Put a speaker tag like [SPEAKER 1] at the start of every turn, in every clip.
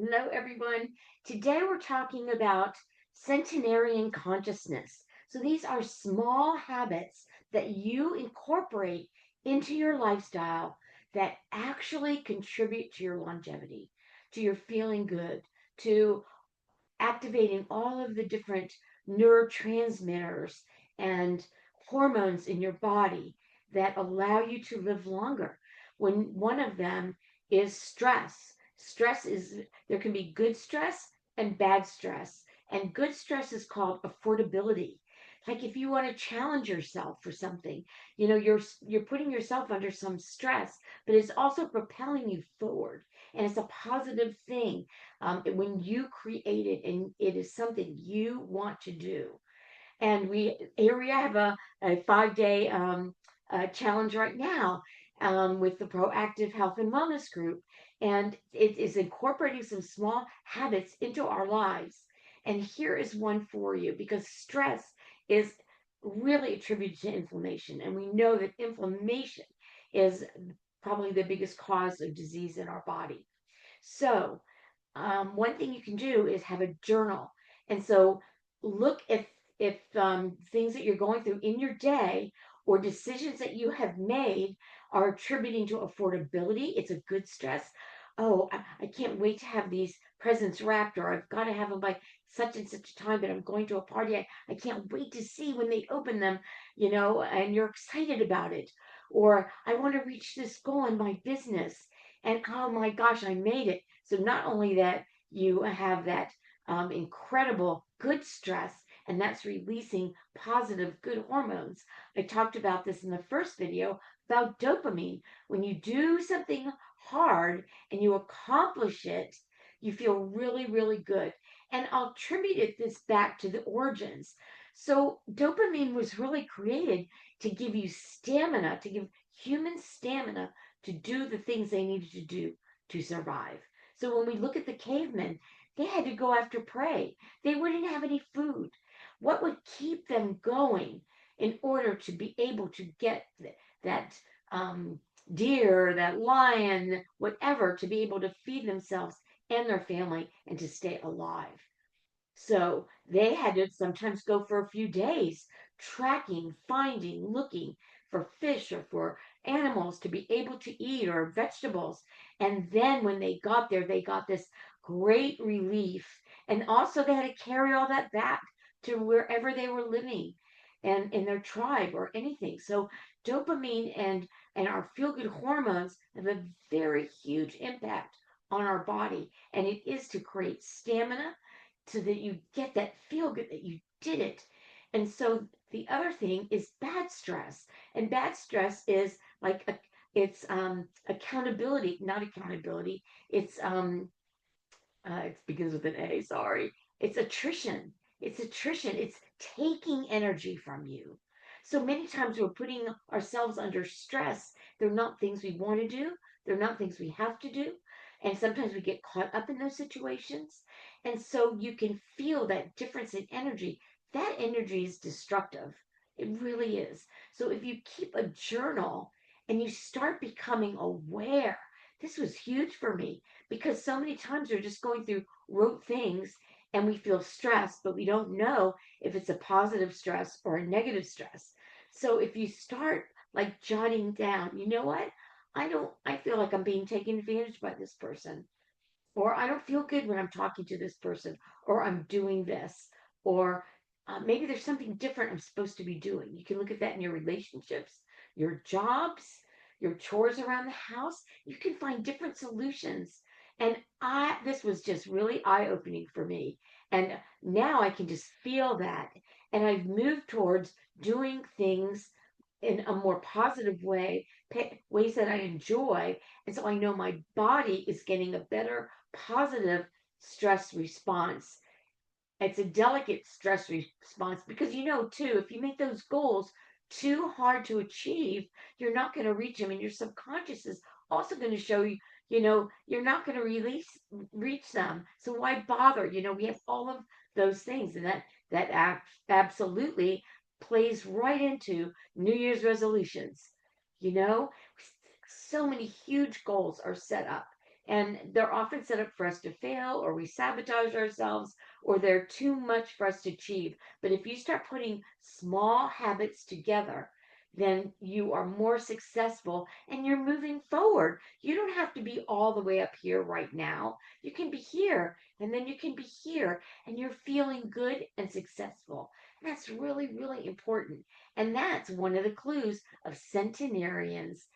[SPEAKER 1] Hello, everyone. Today we're talking about centenarian consciousness. So these are small habits that you incorporate into your lifestyle that actually contribute to your longevity, to your feeling good, to activating all of the different neurotransmitters and hormones in your body that allow you to live longer. When one of them is stress. Stress is, there can be good stress and bad stress. And good stress is called affordability. Like if you want to challenge yourself for something, you're putting yourself under some stress, but it's also propelling you forward, and it's a positive thing when you create it and it is something you want to do. And we have a 5 day challenge right now with the Proactive Health and Wellness Group. And it is incorporating some small habits into our lives. And here is one for you, because stress is really attributed to inflammation. And we know that inflammation is probably the biggest cause of disease in our body. So, one thing you can do is have a journal. And so look if things that you're going through in your day or decisions that you have made are attributing to affordability. It's a good stress. Oh, I can't wait to have these presents wrapped, or I've got to have them by such and such a time, but I'm going to a party. I can't wait to see when they open them, and you're excited about it. Or I want to reach this goal in my business. And oh my gosh, I made it. So not only that you have that incredible good stress, and that's releasing positive good hormones. I talked about this in the first video about dopamine. When you do something hard and you accomplish it, you feel really, really good. And I'll attribute this back to the origins. So dopamine was really created to give you stamina, to give humans stamina to do the things they needed to do to survive. So when we look at the cavemen, they had to go after prey. They wouldn't have any food. What would keep them going in order to be able to get that deer, that lion, whatever, to be able to feed themselves and their family and to stay alive? So they had to sometimes go for a few days tracking, finding, looking for fish or for animals to be able to eat or vegetables. And then when they got there, they got this great relief. And also they had to carry all that back to wherever they were living and in their tribe or anything. So dopamine and our feel good hormones have a very huge impact on our body. And it is to create stamina so that you get that feel good that you did it. And so the other thing is bad stress. And bad stress is like it's accountability, not accountability. It begins with an A, sorry. It's attrition. It's attrition. It's taking energy from you. So many times we're putting ourselves under stress. They're not things we want to do. They're not things we have to do. And sometimes we get caught up in those situations. And so you can feel that difference in energy. That energy is destructive. It really is. So if you keep a journal and you start becoming aware, this was huge for me, because so many times we're just going through rote things and we feel stressed, but we don't know if it's a positive stress or a negative stress. So if you start like jotting down, you know what? I feel like I'm being taken advantage by this person, or I don't feel good when I'm talking to this person, or I'm doing this, or maybe there's something different I'm supposed to be doing. You can look at that in your relationships, your jobs, your chores around the house. You can find different solutions. And this was just really eye opening for me. And now I can just feel that. And I've moved towards doing things in a more positive way, ways that I enjoy. And so I know my body is getting a better positive stress response. It's a delicate stress response because too, if you make those goals too hard to achieve, you're not going to reach them, and your subconscious is also going to show you, you're not going to reach them. So why bother? We have all of those things, and that absolutely plays right into New Year's resolutions. You know, so many huge goals are set up, And they're often set up for us to fail, or we sabotage ourselves, or they're too much for us to achieve. But if you start putting small habits together, then you are more successful and you're moving forward. You don't have to be all the way up here right now. You can be here, and then you can be here, and you're feeling good and successful. And that's really, really important. And that's one of the clues of centenarians'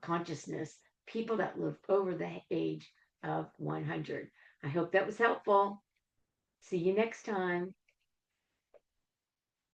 [SPEAKER 1] consciousness, people that live over the age of 100. I hope that was helpful. See you next time.